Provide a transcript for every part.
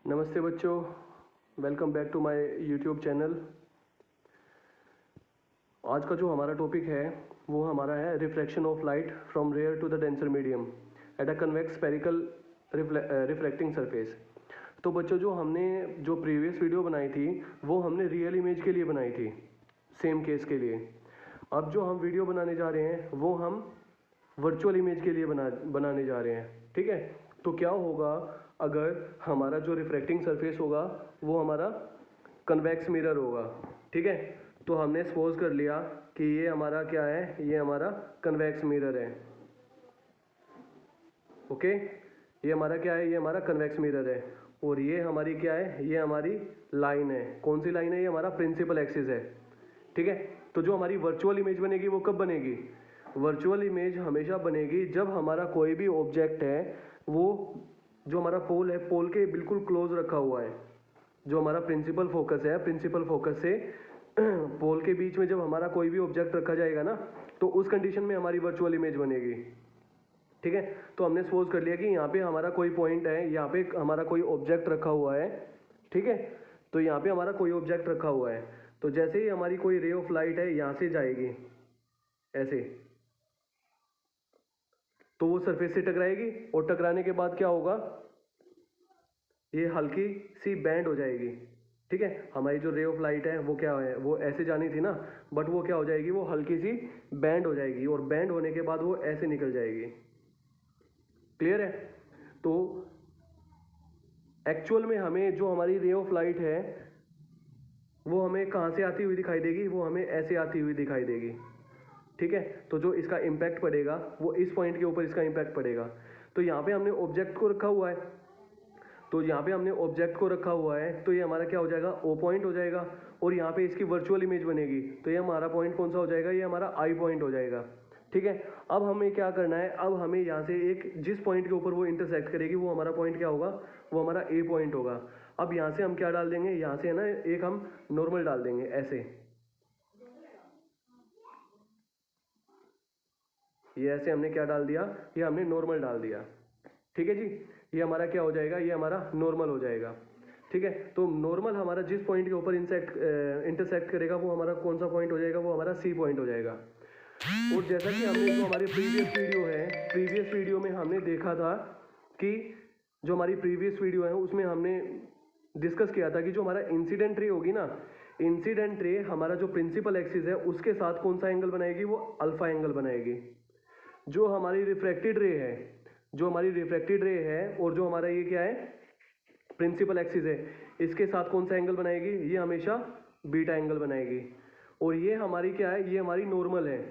नमस्ते बच्चों, welcome back to my YouTube channel. आज का जो हमारा टॉपिक है वो हमारा है refraction of light from rare to the denser medium at a convex spherical reflecting surface. तो बच्चों, जो हमने जो प्रीवियस वीडियो बनाई थी वो हमने रियल इमेज के लिए बनाई थी, सेम केस के लिए। अब जो हम वीडियो बनाने जा रहे हैं वो हम वर्चुअल इमेज के लिए बनाने जा रहे हैं। ठीक है, तो क्या होगा अगर हमारा जो रिफ्रैक्टिंग सरफेस होगा वो हमारा कन्वेक्स मिरर होगा। ठीक है, तो हमने सपोज कर लिया कि ये हमारा क्या है, ये हमारा कन्वेक्स मिरर है। ओके, ये हमारा क्या है, ये हमारा कन्वेक्स मिरर है। और ये हमारी क्या है, ये हमारी लाइन है। कौन सी लाइन है, ये हमारा प्रिंसिपल एक्सिस है। ठीक है, तो जो हमारी वर्चुअल इमेज बनेगी वो कब बनेगी? वर्चुअल इमेज हमेशा बनेगी जब हमारा कोई भी ऑब्जेक्ट है वो जो हमारा पोल है, पोल के बिल्कुल क्लोज रखा हुआ है। जो हमारा प्रिंसिपल फोकस है, प्रिंसिपल फोकस से पोल के बीच में जब हमारा कोई भी ऑब्जेक्ट रखा जाएगा ना, तो उस कंडीशन में हमारी वर्चुअल इमेज बनेगी। ठीक है, तो हमने सपोज कर लिया कि यहाँ पे हमारा कोई पॉइंट है, यहाँ पे हमारा कोई ऑब्जेक्ट रखा हुआ है। ठीक है, तो यहाँ पे हमारा कोई ऑब्जेक्ट रखा हुआ है, तो जैसे ही हमारी कोई रे ऑफ लाइट है यहाँ से जाएगी ऐसे, तो वो सरफेस से टकराएगी और टकराने के बाद क्या होगा, ये हल्की सी बैंड हो जाएगी। ठीक है, हमारी जो रे ऑफ लाइट है वो क्या है, वो ऐसे जानी थी ना, बट वो क्या हो जाएगी, वो हल्की सी बैंड हो जाएगी और बैंड होने के बाद वो ऐसे निकल जाएगी। क्लियर है? तो एक्चुअल में हमें जो हमारी रे ऑफ लाइट है वो हमें कहाँ से आती हुई दिखाई देगी, वो हमें ऐसे आती हुई दिखाई देगी। ठीक है, तो जो इसका इम्पैक्ट पड़ेगा वो इस पॉइंट के ऊपर इसका इम्पैक्ट पड़ेगा। तो यहाँ पे हमने ऑब्जेक्ट को रखा हुआ है, तो यहाँ पे हमने ऑब्जेक्ट को रखा हुआ है, तो ये हमारा क्या हो जाएगा, ओ पॉइंट हो जाएगा। और यहाँ पे इसकी वर्चुअल इमेज बनेगी, तो ये हमारा पॉइंट कौन सा हो जाएगा, ये हमारा आई पॉइंट हो जाएगा। ठीक है, अब हमें क्या करना है, अब हमें यहाँ से एक जिस पॉइंट के ऊपर वो इंटरसेक्ट करेगी वो हमारा पॉइंट क्या होगा, वो हमारा ए पॉइंट होगा। अब यहाँ से हम क्या डाल देंगे, यहाँ से है ना एक हम नॉर्मल डाल देंगे ऐसे, ये ऐसे हमने क्या डाल दिया, ये हमने नॉर्मल डाल दिया। ठीक है जी, ये हमारा क्या हो जाएगा, ये हमारा नॉर्मल हो जाएगा। ठीक है, तो नॉर्मल हमारा जिस पॉइंट के ऊपर इंटरसेक्ट करेगा वो हमारा कौन सा पॉइंट हो जाएगा, वो हमारा सी पॉइंट हो जाएगा। और जैसा कि हमने जो हमारी प्रीवियस वीडियो है, प्रीवियस वीडियो में हमने देखा था कि जो हमारी प्रीवियस वीडियो है उसमें हमने डिस्कस किया था कि जो हमारा इंसिडेंट रे होगी ना, इंसिडेंट रे हमारा जो प्रिंसिपल एक्सिस है उसके साथ कौन सा एंगल बनाएगी, वो अल्फा एंगल बनाएगी। जो हमारी रिफ्रैक्टेड रे है, जो हमारी रिफ्रैक्टेड रे है और जो हमारा ये क्या है, प्रिंसिपल एक्सिस है, इसके साथ कौन सा एंगल बनाएगी, ये हमेशा बीटा एंगल बनाएगी। और ये हमारी क्या है, ये हमारी नॉर्मल है।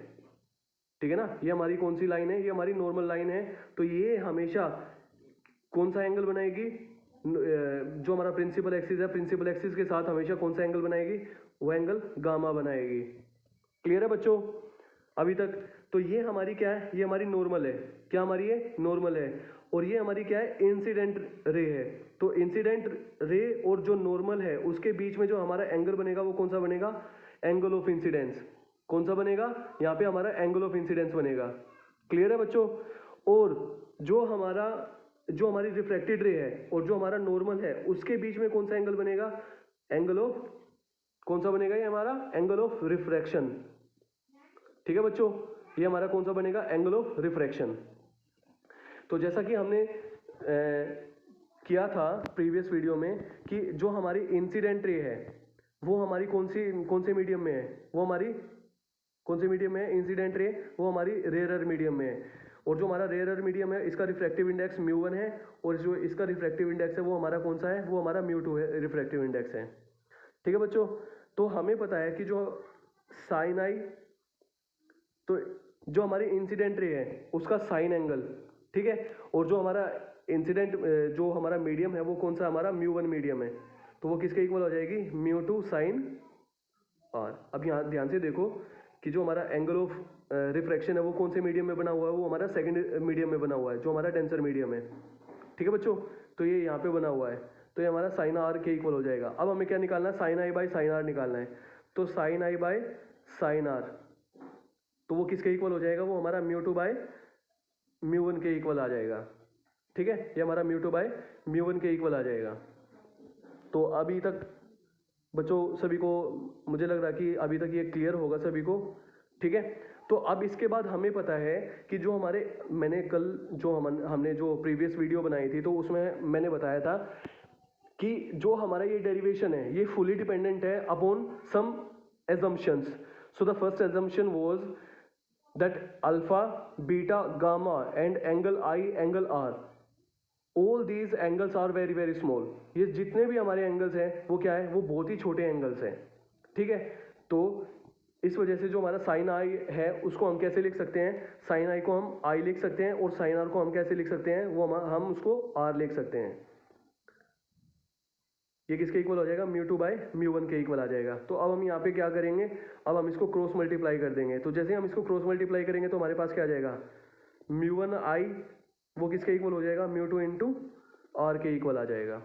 ठीक है ना, ये हमारी कौन सी लाइन है, ये हमारी नॉर्मल लाइन है। तो ये हमेशा कौन सा एंगल बनाएगी, जो हमारा प्रिंसिपल एक्सिस है, प्रिंसिपल एक्सिस के साथ हमेशा कौन सा एंगल बनाएगी, वो एंगल गामा बनाएगी। क्लियर है बच्चों अभी तक? तो ये हमारी क्या है, ये हमारी नॉर्मल है। क्या हमारी ये नॉर्मल है, और ये हमारी क्या है, इंसिडेंट रे है। तो इंसिडेंट रे और जो नॉर्मल है उसके बीच में जो हमारा एंगल बनेगा वो कौन सा बनेगा, एंगल ऑफ इंसिडेंस। कौन सा बनेगा, यहाँ पे हमारा एंगल ऑफ इंसिडेंस बनेगा। क्लियर है बच्चों? और जो हमारी रिफ्रैक्टेड रे है और जो हमारा नॉर्मल है उसके बीच में कौन सा एंगल बनेगा, एंगल ऑफ, कौन सा बनेगा, ये हमारा एंगल ऑफ रिफ्रैक्शन। ठीक है बच्चों, ये हमारा कौन सा बनेगा, एंगल ऑफ रिफ्रैक्शन। तो जैसा कि हमने किया था प्रीवियस वीडियो में कि जो हमारी इंसिडेंट रे है वो हमारी कौन से मीडियम में है, वो हमारी कौन से मीडियम में है, इंसिडेंट रे वो हमारी रेयरर मीडियम में है। और जो हमारा रेयरर मीडियम है इसका रिफ्रैक्टिव इंडेक्स μ1 है, और जो इसका रिफ्रैक्टिव इंडेक्स है वो हमारा कौन सा है, वो हमारा μ2 है, रिफ्रैक्टिव इंडेक्स है। ठीक है बच्चों, तो हमें पता है कि जो साइन आई, तो जो हमारी इंसिडेंट रे है उसका साइन एंगल, ठीक है, और जो हमारा इंसिडेंट जो हमारा मीडियम है वो कौन सा, हमारा μ1 मीडियम है, तो वो किसके इक्वल हो जाएगी, μ2 साइन आर। अब यहाँ ध्यान से देखो कि जो हमारा एंगल ऑफ रिफ्रैक्शन है वो कौन से मीडियम में बना हुआ है, वो हमारा सेकंड मीडियम में बना हुआ है, जो हमारा डेंसर मीडियम है। ठीक है बच्चों, तो ये यहाँ पे बना हुआ है, तो ये हमारा साइन आर के इक्वल हो जाएगा। अब हमें क्या निकालना है, sine i by sine r निकालना है। तो sine i by sine r, तो वो किसके इक्वल हो जाएगा, वो हमारा μ2 बाय μ1 के इक्वल आ जाएगा। ठीक है, ये हमारा μ2 बाय μ1 के इक्वल आ जाएगा। तो अभी तक बच्चों सभी को मुझे लग रहा है कि अभी तक ये क्लियर होगा सभी को, ठीक है। तो अब इसके बाद हमें पता है कि जो हमारे मैंने कल जो हमने जो प्रीवियस वीडियो बनाई थी तो उसमें मैंने बताया था कि जो हमारा ये डेरिवेशन है ये फुली डिपेंडेंट है upon some assumptions. So the first assumption was that alpha beta gamma and angle i angle r, all these angles are very very small. ये जितने भी हमारे एंगल्स हैं वो क्या है, वो बहुत ही छोटे एंगल्स हैं, ठीक है। तो इस वजह से जो हमारा साइन आई है उसको हम कैसे लिख सकते हैं, साइन आई को हम आई लिख सकते हैं और साइन आर को हम कैसे लिख सकते हैं, वो हम उसको आर लिख सकते हैं। ये किसके इक्वल हो जाएगा, mu two by mu one के इक्वल आ जाएगा। तो अब हम यहाँ पे क्या करेंगे, अब हम इसको क्रॉस मल्टीप्लाई कर देंगे। तो जैसे हम इसको क्रॉस मल्टीप्लाई करेंगे तो हमारे पास क्या आ जाएगा, म्यू वन आई वो किसके इक्वल हो जाएगा, म्यू टू इंटू आर के इक्वल आ जाएगा,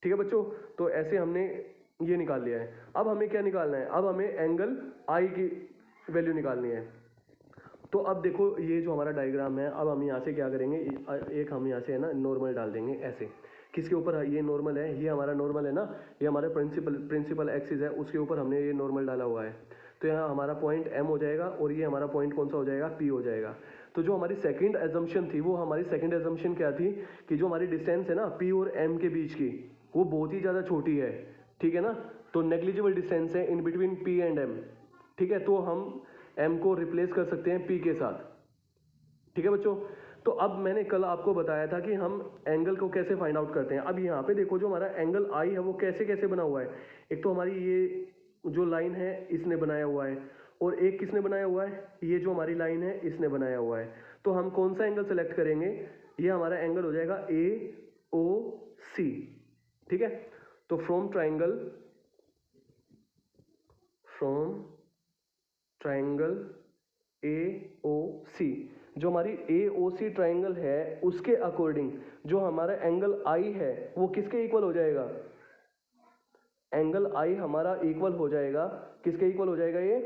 ठीक है बच्चों। तो ऐसे हमने ये निकाल लिया है। अब हमें क्या निकालना है, अब हमें एंगल आई की वैल्यू निकालनी है। तो अब देखो ये जो हमारा डायग्राम है, अब हम यहाँ से क्या करेंगे, एक हम यहाँ से है ना नॉर्मल डाल देंगे ऐसे। किसके ऊपर, ये नॉर्मल है, ये हमारा नॉर्मल है ना, ये हमारा प्रिंसिपल एक्सिस है, उसके ऊपर हमने ये नॉर्मल डाला हुआ है। तो यहाँ हमारा पॉइंट एम हो जाएगा और ये हमारा पॉइंट कौन सा हो जाएगा, पी हो जाएगा। तो जो हमारी सेकंड एजम्पशन थी, वो हमारी सेकंड एजम्पशन क्या थी कि जो हमारी डिस्टेंस है ना पी और एम के बीच की, वो बहुत ही ज़्यादा छोटी है, ठीक है ना। तो नेग्लिजिबल डिस्टेंस है in between P and M, ठीक है। तो हम एम को रिप्लेस कर सकते हैं पी के साथ, ठीक है बच्चों। तो अब मैंने कल आपको बताया था कि हम एंगल को कैसे फाइंड आउट करते हैं। अब यहाँ पे देखो जो हमारा एंगल आई है वो कैसे कैसे बना हुआ है। एक तो हमारी ये जो लाइन है इसने बनाया हुआ है, और एक किसने बनाया हुआ है, ये जो हमारी लाइन है इसने बनाया हुआ है। तो हम कौन सा एंगल सेलेक्ट करेंगे, ये हमारा एंगल हो जाएगा ए ओ सी, ठीक है। तो फ्रॉम ट्राइंगल ए ओ सी, जो हमारी ए ओ सी ट्राइंगल है उसके अकॉर्डिंग जो हमारा एंगल आई है वो किसके इक्वल हो जाएगा, एंगल आई हमारा इक्वल हो जाएगा, किसके इक्वल हो जाएगा ये।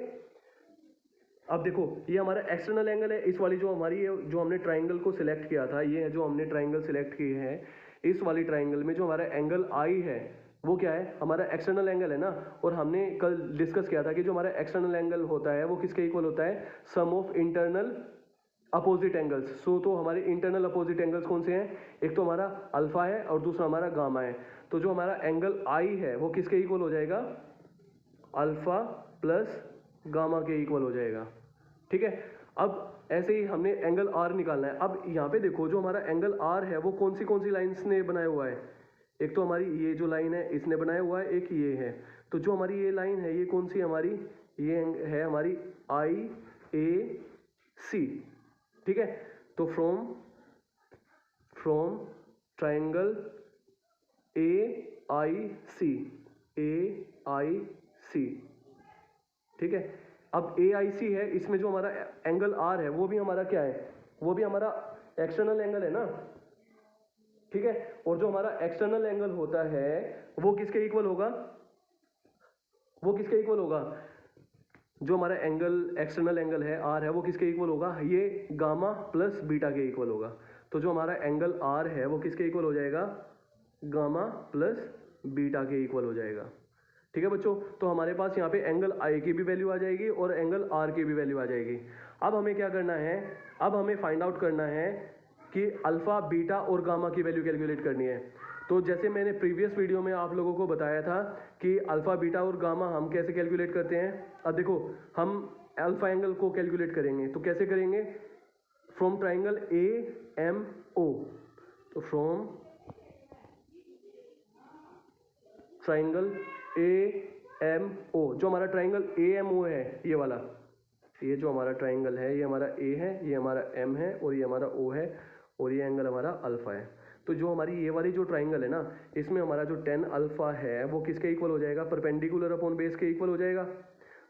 अब देखो ये हमारा एक्सटर्नल एंगल है, इस वाली जो हमारी ये जो हमने ट्राइंगल को सिलेक्ट किया था, ये जो हमने ट्राइंगल सिलेक्ट किए हैं, इस वाली ट्राइंगल में जो हमारा एंगल आई है वो क्या है, हमारा एक्सटर्नल एंगल है ना। और हमने कल डिस्कस किया था कि जो हमारा एक्सटर्नल एंगल होता है वो किसके इक्वल होता है, सम ऑफ इंटरनल अपोजिट एंगल्स। सो तो हमारे इंटरनल अपोजिट एंगल्स कौन से हैं, एक तो हमारा अल्फा है और दूसरा हमारा गामा है। तो जो हमारा एंगल आई है वो किसके इक्वल हो जाएगा, अल्फा प्लस गामा के इक्वल हो जाएगा, ठीक है। अब ऐसे ही हमने एंगल आर निकालना है। अब यहाँ पे देखो जो हमारा एंगल आर है वो कौन सी लाइंस ने बनाया हुआ है, एक तो हमारी ये जो लाइन है इसने बनाया हुआ है, एक ये है। तो जो हमारी ये लाइन है ये कौन सी हमारी, ये है हमारी आई ए सी, ठीक है। तो फ्रॉम ट्राइंगल ए आई सी, ठीक है। अब ए आई सी है, इसमें जो हमारा एंगल आर है वो भी हमारा क्या है, वो भी हमारा एक्सटर्नल एंगल है ना, ठीक है। और जो हमारा एक्सटर्नल एंगल होता है वो किसके इक्वल होगा, वो किसके इक्वल होगा, जो हमारा एंगल एक्सटर्नल एंगल है आर है वो किसके इक्वल होगा, ये गामा प्लस बीटा के इक्वल होगा। तो जो हमारा एंगल आर है वो किसके इक्वल हो जाएगा, गामा प्लस बीटा के इक्वल हो जाएगा, ठीक है बच्चों। तो हमारे पास यहाँ पे एंगल आई की भी वैल्यू आ जाएगी और एंगल आर की भी वैल्यू आ जाएगी। अब हमें क्या करना है, अब हमें फाइंड आउट करना है कि अल्फा बीटा और गामा की वैल्यू कैलकुलेट करनी है। तो जैसे मैंने प्रीवियस वीडियो में आप लोगों को बताया था कि अल्फा बीटा और गामा हम कैसे कैलकुलेट करते हैं। अब देखो हम अल्फा एंगल को कैलकुलेट करेंगे तो कैसे करेंगे, from triangle A M O, तो from triangle A M O, जो हमारा ट्राइंगल ए एम ओ है ये वाला, ये जो हमारा ट्राइंगल है ये हमारा ए है, ये हमारा एम है और ये हमारा ओ है और ये एंगल हमारा अल्फा है। तो जो हमारी ये वाली जो ट्राइंगल है ना इसमें हमारा जो टेन अल्फा है वो किसके इक्वल हो जाएगा, परपेंडिकुलर अपॉन बेस के इक्वल हो जाएगा।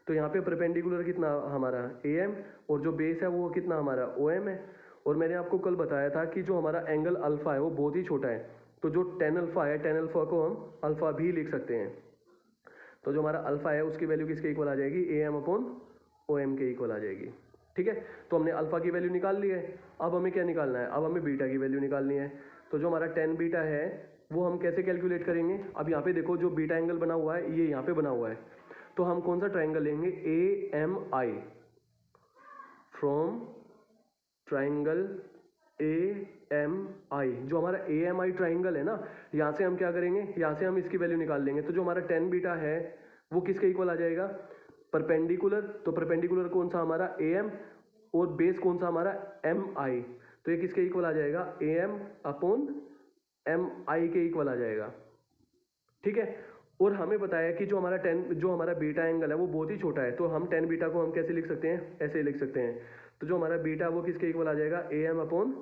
तो यहाँ पे परपेंडिकुलर कितना हमारा ए एम और जो बेस है वो कितना हमारा ओ एम है। और मैंने आपको कल बताया था कि जो हमारा एंगल अल्फा है वो बहुत ही छोटा है, तो जो टेन अल्फा है टेन अल्फा को हम अल्फा भी लिख सकते हैं। तो जो हमारा अल्फा है उसकी वैल्यू किसके इक्वल आ जाएगी, A M upon O M के इक्वल आ जाएगी, ठीक है। तो हमने अल्फा की वैल्यू निकाल ली है। अब हमें क्या निकालना है, अब हमें बीटा की वैल्यू निकालनी है। तो जो हमारा टेन बीटा है वो हम कैसे कैलकुलेट करेंगे? अब यहाँ पे देखो जो बीटा एंगल बना हुआ है ये यहाँ पे बना हुआ है, तो हम कौन सा ट्राइंगल लेंगे? AMI, फ्रॉम ट्राइंगल AMI, जो हमारा AMI ट्राइंगल है ना, यहाँ से हम क्या करेंगे? यहाँ से हम इसकी वैल्यू निकाल लेंगे। तो जो हमारा टेन बीटा है वो किसके इक्वल आ जाएगा? परपेंडिकुलर। तो परपेंडिकुलर कौन सा? हमारा AM, और बेस कौन सा? हमारा MI। तो ये किसके इक्वल आ जाएगा? AM अपॉन MI के इक्वल आ जाएगा। ठीक है। और हमें बताया कि जो हमारा बीटा एंगल है वो बहुत ही छोटा है, तो हम टेन बीटा को हम कैसे लिख सकते हैं? ऐसे लिख सकते हैं। तो जो हमारा बीटा वो किसके इक्वल आ जाएगा? AM अपॉन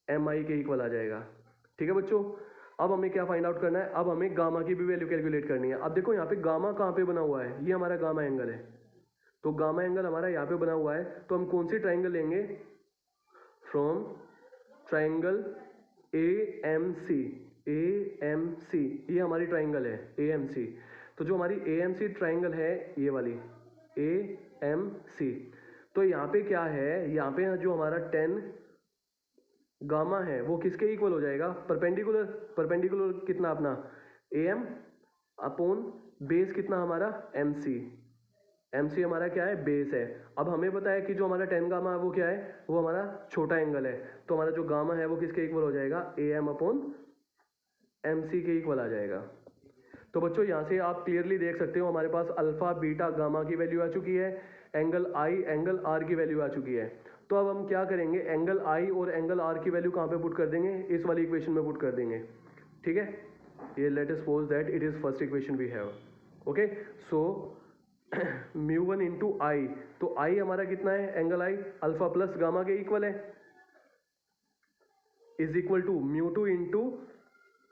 MI के इक्वल आ जाएगा। ठीक है बच्चों, अब हमें क्या फाइंड आउट करना है? अब हमें गामा की भी वैल्यू कैलकुलेट करनी है। अब देखो यहाँ पे गामा कहाँ पे बना हुआ है? ये हमारा गामा एंगल है, तो गामा एंगल हमारा यहाँ पे बना हुआ है, तो हम कौन सी ट्राइंगल लेंगे? फ्रॉम ट्राइंगल AMC, ये हमारी ट्राइंगल है AMC। तो जो हमारी AMC ट्राइंगल है ये वाली AMC, तो यहाँ पे क्या है? यहाँ पे जो हमारा 10 गामा है वो किसके इक्वल हो जाएगा? परपेंडिकुलर। परपेंडिकुलर कितना अपना? AM अपॉन बेस कितना हमारा? MC हमारा क्या है? बेस है। अब हमें पता है कि जो हमारा 10 गामा है वो क्या है? वो हमारा छोटा एंगल है, तो हमारा जो गामा है वो किसके इक्वल हो जाएगा? AM अपॉन MC के इक्वल आ जाएगा। तो बच्चों यहाँ से आप क्लियरली देख सकते हो हमारे पास अल्फा बीटा गामा की वैल्यू आ चुकी है, एंगल I एंगल R की वैल्यू आ चुकी है। तो अब हम क्या करेंगे? एंगल I और एंगल R की वैल्यू कहाँ पे पुट कर देंगे? इस वाली इक्वेशन में पुट कर देंगे। ठीक है, ये let us suppose that it is first equation we have. Okay, so μ1 into I, तो I हमारा कितना है? Angle I alpha plus gamma के इक्वल है, is equal to μ2 into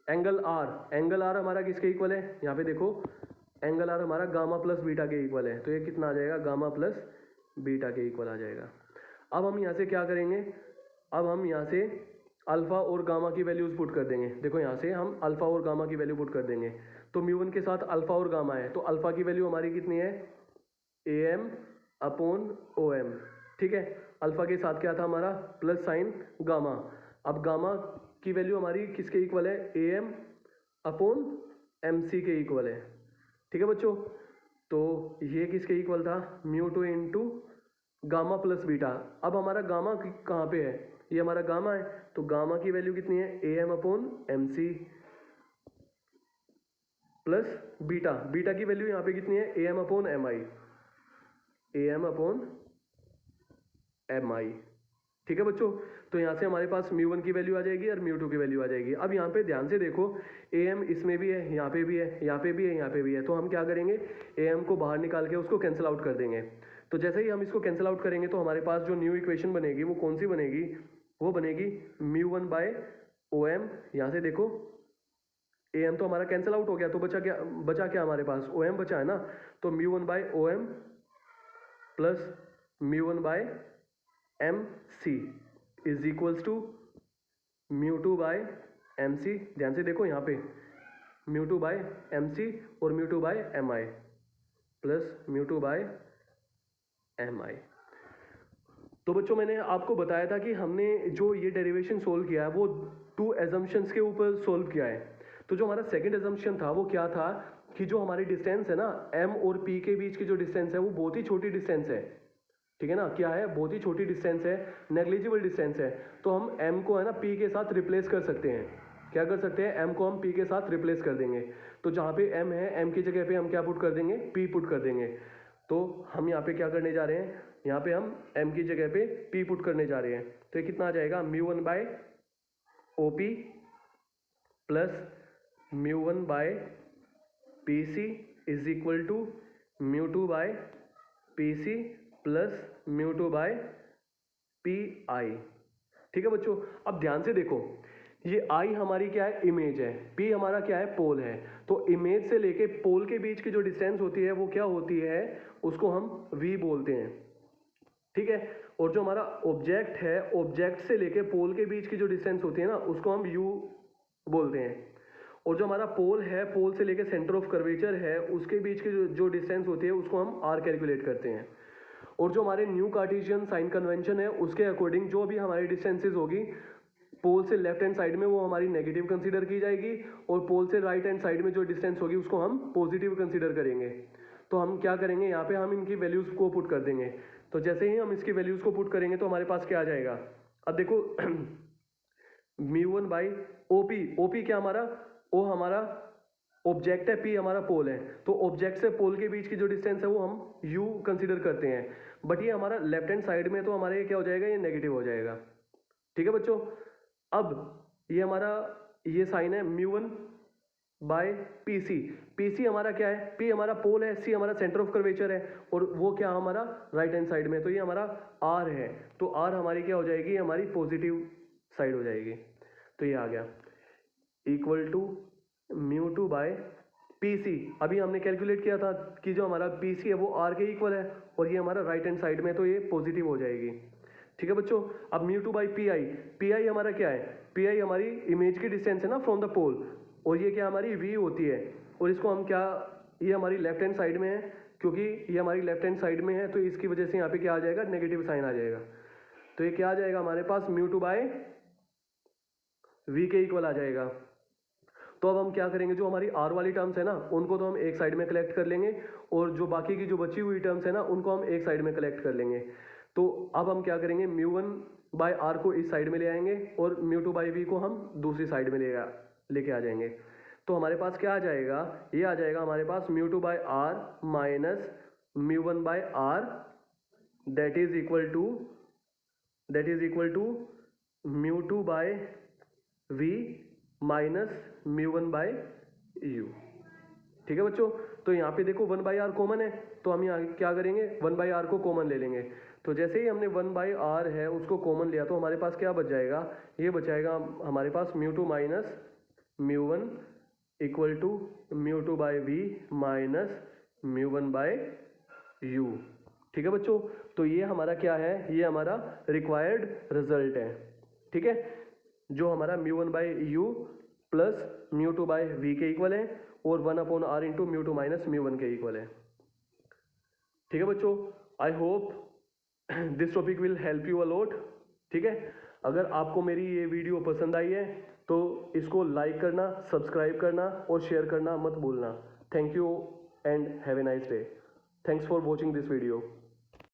angle R। Angle R हमारा किसके इक्वल है? यहाँ पे देखो एंगल R हमारा गामा प्लस बीटा के इक्वल है, तो ये कितना आ जाएगा? गामा प्लस बीटा के इक्वल आ जाएगा। अब हम यहाँ से क्या करेंगे? अब हम यहाँ से अल्फा और गामा की वैल्यूज पुट कर देंगे। देखो यहाँ से हम अल्फा और गामा की वैल्यू पुट कर देंगे, तो μ1 के साथ अल्फा और गामा है, तो अल्फा की वैल्यू हमारी कितनी है? AM upon OM। ठीक है, अल्फा के साथ क्या था हमारा? Plus sign gamma. अब गामा की वैल्यू हमारी किसके इक्वल है? AM अपॉन MC के इक्वल है। ठीक है बच्चों, तो ये किसके इक्वल था? μ2 इंटू गामा प्लस बीटा। अब हमारा गामा कहाँ पे है? ये हमारा गामा है, तो गामा की वैल्यू कितनी है? AM upon MC plus beta. Beta की वैल्यू यहाँ पे कितनी है? AM upon MI, AM upon MI। ठीक है बच्चों, तो यहाँ से हमारे पास μ1 की वैल्यू आ जाएगी और μ2 की वैल्यू आ जाएगी। अब यहाँ पे ध्यान से देखो, AM इसमें भी है, यहाँ पे भी है, यहाँ पे भी है, यहाँ पे भी है, तो हम क्या करेंगे? AM को बाहर निकाल के उसको कैंसिल आउट कर देंगे। तो जैसे ही हम इसको कैंसिल आउट करेंगे तो हमारे पास जो न्यू इक्वेशन बनेगी वो कौन सी बनेगी? वो बनेगी μ1 बाय OM। यहाँ से देखो AM तो हमारा कैंसिल आउट हो गया, तो बचा क्या हमारे पास? OM बचा है ना, तो μ1 by OM plus μ1 by MC is equals to μ2 by MC। ध्यान से देखो यहाँ पे μ2 बाय MC और μ2 by MI plus μ2 by MI। तो बच्चों मैंने आपको बताया था कि हमने जो ये डेरिवेशन सोल्व किया है वो 2 एजम्पशंस के ऊपर सोल्व किया है। तो जो हमारा सेकंड एजम्पशन था वो क्या था कि जो हमारी डिस्टेंस है ना M और P के बीच की जो डिस्टेंस है वो बहुत ही छोटी डिस्टेंस है। ठीक है ना, क्या है? बहुत ही छोटी डिस्टेंस है, नेग्लिजिबल डिस्टेंस है। तो हम M को है ना P के साथ रिप्लेस कर सकते हैं। क्या कर सकते हैं? M को हम P के साथ रिप्लेस कर देंगे। तो जहाँ पे M है, M की जगह पे हम क्या पुट कर देंगे? P पुट कर देंगे। तो हम यहाँ पे क्या करने जा रहे हैं? यहाँ पे हम M की जगह पे P पुट करने जा रहे हैं। तो ये कितना आ जाएगा? μ1 by OP plus μ1 by PC is equal to μ2 by PC plus μ2 by PI। ठीक है बच्चों, अब ध्यान से देखो, ये I हमारी क्या है? इमेज है, P हमारा क्या है? पोल है। तो इमेज से लेके पोल के बीच की जो डिस्टेंस होती है वो क्या होती है? उसको हम V बोलते हैं। ठीक है, और जो हमारा ऑब्जेक्ट है, ऑब्जेक्ट से लेके पोल के बीच की जो डिस्टेंस होती है ना उसको हम U बोलते हैं। और जो हमारा पोल है, पोल से लेके सेंटर ऑफ कर्वेचर है, उसके बीच की जो डिस्टेंस होती है उसको हम R कैलकुलेट करते हैं। और जो हमारे न्यू कार्टेशियन साइन कन्वेंशन है उसके अकॉर्डिंग जो भी हमारी डिस्टेंसेज होगी पोल से लेफ्ट हैंड साइड में वो हमारी नेगेटिव कंसीडर की जाएगी, और पोल से राइट हैंड साइड में जो डिस्टेंस होगी उसको हम पॉजिटिव कंसीडर करेंगे। तो हम क्या करेंगे, यहाँ पे हम इनकी वैल्यूज़ को पुट कर देंगे। तो जैसे ही हम इसकी वैल्यूज़ को पुट करेंगे तो हमारे पास क्या आ जाएगा, अब देखो μ1 बाई ओपी क्या हमारा, ओ हमारा ऑब्जेक्ट है, पी हमारा पोल है। तो ऑब्जेक्ट से पोल के बीच की जो डिस्टेंस है वो हम यू कंसीडर करते हैं, बट ये हमारा लेफ्ट हैंड साइड में, तो हमारे ये क्या हो जाएगा, ये नेगेटिव हो जाएगा। ठीक है बच्चों, अब ये हमारा ये साइन है μ1 बाय पी सी हमारा क्या है, पी हमारा पोल है, सी हमारा सेंटर ऑफ कर्वेचर है, और वो क्या हमारा राइट हैंड साइड में, तो ये हमारा आर है। तो आर हमारी क्या हो जाएगी, हमारी पॉजिटिव साइड हो जाएगी। तो ये आ गया equal to μ2 by P C. अभी हमने कैलकुलेट किया था कि जो हमारा पी सी है वो आर के इक्वल है, और ये हमारा राइट हैंड साइड में, तो ये पॉजिटिव हो जाएगी। ठीक है बच्चों, अब μ2 बाई पी आई हमारा क्या है, पी आई हमारी इमेज की डिस्टेंस है ना फ्रॉम द पोल, और ये क्या हमारी v होती है, और इसको हम क्या, ये हमारी लेफ्ट हैंड साइड में है, क्योंकि ये हमारी लेफ्ट हैंड साइड में है, तो इसकी वजह से यहाँ पे क्या आ जाएगा, नेगेटिव साइन आ जाएगा। तो ये क्या आ जाएगा हमारे पास, μ2 बाय वी के इक्वल आ जाएगा। तो अब हम क्या करेंगे, जो हमारी आर वाली टर्म्स है ना उनको तो हम एक साइड में कलेक्ट कर लेंगे, और जो बाकी की जो बची हुई टर्म्स है ना उनको हम एक साइड में कलेक्ट कर लेंगे। तो अब हम क्या करेंगे, μ1 बाय आर को इस साइड में ले आएंगे, और μ2 बाई वी को हम दूसरी साइड में लेके आ जाएंगे। तो हमारे पास क्या आ जाएगा, ये आ जाएगा हमारे पास μ2 by R minus μ1 by R, that is equal to μ2 by V minus μ1 by U. ठीक है बच्चों, तो यहाँ पे देखो 1 बाई आर कॉमन है, तो हम यहाँ क्या करेंगे, 1 बाई आर को कॉमन ले लेंगे। तो जैसे ही हमने 1 बाई आर है उसको कॉमन लिया, तो हमारे पास क्या बच जाएगा, ये बचाएगा हमारे पास μ2 minus μ1 equal to μ2 by V minus μ1 by U. ठीक है बच्चों, तो ये हमारा क्या है, ये हमारा रिक्वायर्ड रिजल्ट है। ठीक है, जो हमारा μ1 by U plus μ2 by V के इक्वल है, और 1 अपॉन आर इंटू μ2 माइनस μ1 के इक्वल है। ठीक है बच्चों, I hope this topic will help you a lot. ठीक है, अगर आपको मेरी ये वीडियो पसंद आई है तो इसको लाइक करना, सब्सक्राइब करना और शेयर करना मत भूलना। Thank you and have a nice day. Thanks for watching this video.